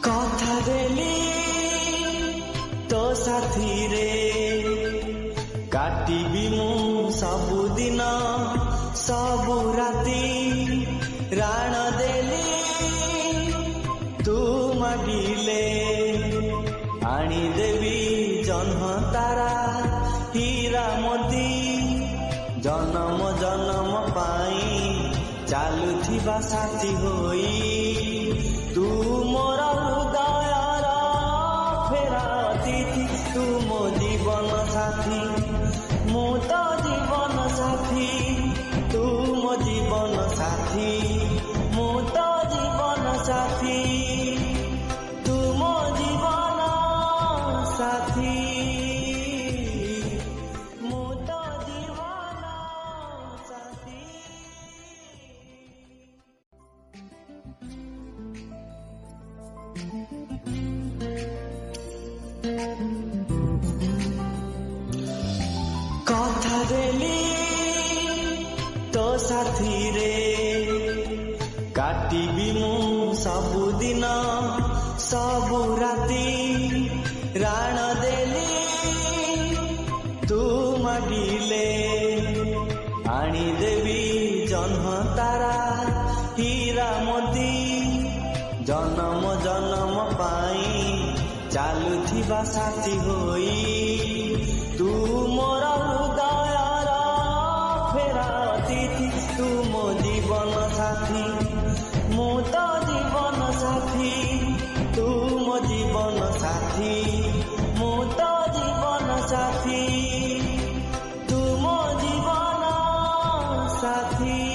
কথা দেলি তো সাথী রে কাটিবি মু ସବୁଦିନ ସବୁ ରାତି ରାଣ ଦେଲି ତୁ ମାଗିଲେ ଆଣିଦେବି ଜହ୍ନ ତାରା ହୀରା ମୋତି ଜନମ ଜନମ ପାଇଁ ଚାଲୁଥିବା ସାଥୀ ହୋଇ ତୁ ମୋର ହୃଦୟର ଫେରା ଅତିଥି ତୁ ମୋ ଜୀବନ ସାଥୀ ମୁଁ ତ ଜୀବନ ସାଥୀ ତୁ ମୋ ଜୀବନ ସାଥୀ ମୁଁ ତ ଜୀବନ ସାଥୀ ତୁ ମୋ ଜୀବନ ସାଥୀ ମୁଁ ତ ଜୀବନ ସାଥୀ। কথা দেলি তো সাথী রে কাটিবি মু ସବୁଦିନ ସବୁ ରାତି ରାଣ ଦେଲି ତୁ ମାଗିଲେ ଆଣିଦେବି ଜହ୍ନ ତାରା ହୀରା ମୋତି ଜନମ ଜନମ ପାଇଁ ଚାଲୁଥିବା ସାଥୀ ହୋଇ ତୁ ମୋର ହୃଦୟର ଫେରା ଅତିଥି ତୁ ମୋ ଜୀବନ ସାଥୀ ମୁଁ ତ ଜୀବନ ସାଥୀ ତୁ ମୋ ଜୀବନ ସାଥୀ ମୁଁ ତ ଜୀବନ ସାଥୀ ତୁ ମୋ ଜୀବନ ସାଥୀ।